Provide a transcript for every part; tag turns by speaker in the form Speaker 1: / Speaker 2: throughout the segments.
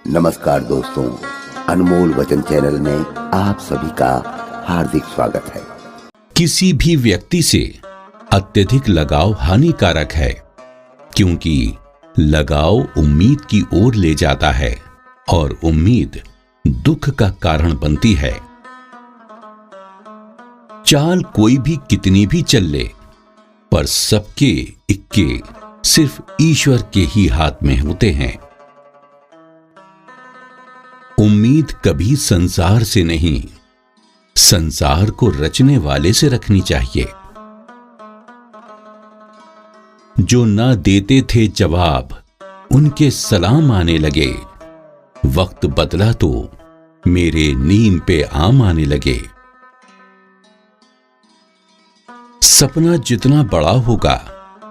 Speaker 1: नमस्कार दोस्तों, अनमोल वचन चैनल में आप सभी का हार्दिक स्वागत है।
Speaker 2: किसी भी व्यक्ति से अत्यधिक लगाव हानिकारक है, क्योंकि लगाव उम्मीद की ओर ले जाता है और उम्मीद दुख का कारण बनती है। चाल कोई भी कितनी भी चल ले, पर सबके इक्के सिर्फ ईश्वर के ही हाथ में होते हैं। उम्मीद कभी संसार से नहीं, संसार को रचने वाले से रखनी चाहिए। जो ना देते थे जवाब, उनके सलाम आने लगे। वक्त बदला तो मेरे नीम पे आम आने लगे। सपना जितना बड़ा होगा,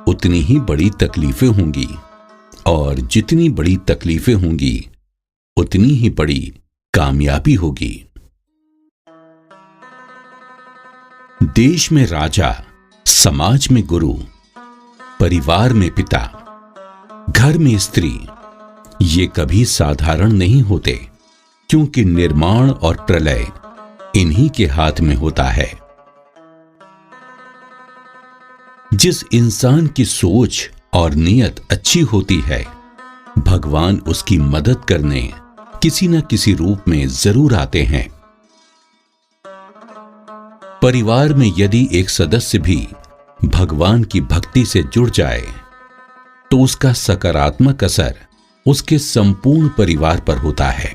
Speaker 2: उतनी ही बड़ी तकलीफें होंगी, और जितनी बड़ी तकलीफें होंगी, उतनी ही बड़ी कामयाबी होगी। देश में राजा, समाज में गुरु, परिवार में पिता, घर में स्त्री, ये कभी साधारण नहीं होते, क्योंकि निर्माण और प्रलय इन्हीं के हाथ में होता है। जिस इंसान की सोच और नीयत अच्छी होती है, भगवान उसकी मदद करने किसी न किसी रूप में जरूर आते हैं। परिवार में यदि एक सदस्य भी भगवान की भक्ति से जुड़ जाए, तो उसका सकारात्मक असर उसके संपूर्ण परिवार पर होता है।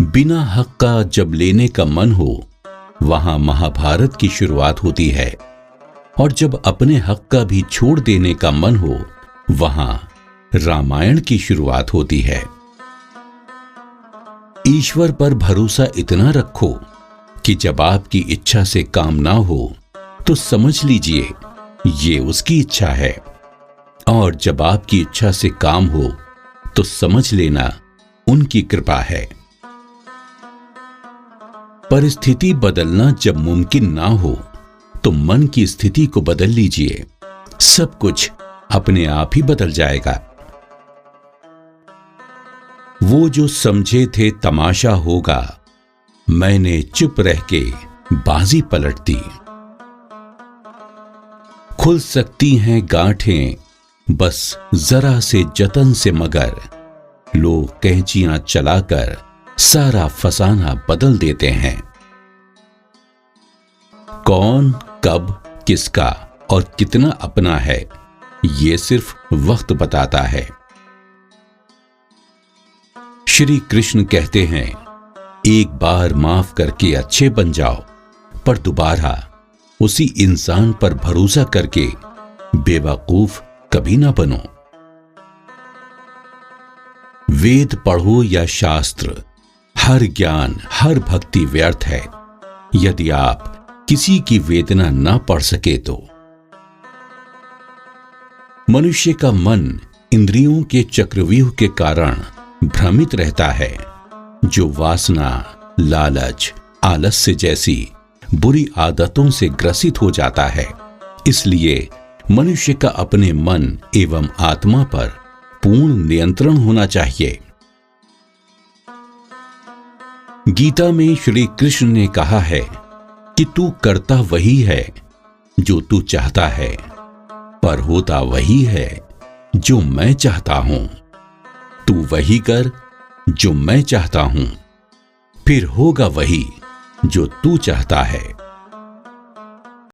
Speaker 2: बिना हक का जब लेने का मन हो, वहां महाभारत की शुरुआत होती है, और जब अपने हक का भी छोड़ देने का मन हो, वहां रामायण की शुरुआत होती है। ईश्वर पर भरोसा इतना रखो कि जब आपकी इच्छा से काम ना हो, तो समझ लीजिए ये उसकी इच्छा है, और जब आपकी इच्छा से काम हो, तो समझ लेना उनकी कृपा है। परिस्थिति बदलना जब मुमकिन ना हो, तो मन की स्थिति को बदल लीजिए। सब कुछ अपने आप ही बदल जाएगा। वो जो समझे थे तमाशा होगा, मैंने चुप रह के बाजी पलट दी। खुल सकती हैं गांठें बस जरा से जतन से, मगर लोग कैंचियां चलाकर सारा फसाना बदल देते हैं। कौन, कब, किसका और कितना अपना है, ये सिर्फ वक्त बताता है। श्री कृष्ण कहते हैं, एक बार माफ करके अच्छे बन जाओ, पर दोबारा उसी इंसान पर भरोसा करके बेवकूफ कभी ना बनो। वेद पढ़ो या शास्त्र, हर ज्ञान, हर भक्ति व्यर्थ है यदि आप किसी की वेदना ना पढ़ सके तो। मनुष्य का मन इंद्रियों के चक्रव्यूह के कारण भ्रमित रहता है, जो वासना, लालच, आलस्य जैसी बुरी आदतों से ग्रसित हो जाता है। इसलिए मनुष्य का अपने मन एवं आत्मा पर पूर्ण नियंत्रण होना चाहिए। गीता में श्री कृष्ण ने कहा है कि तू करता वही है जो तू चाहता है, पर होता वही है जो मैं चाहता हूं। तू वही कर जो मैं चाहता हूं, फिर होगा वही जो तू चाहता है।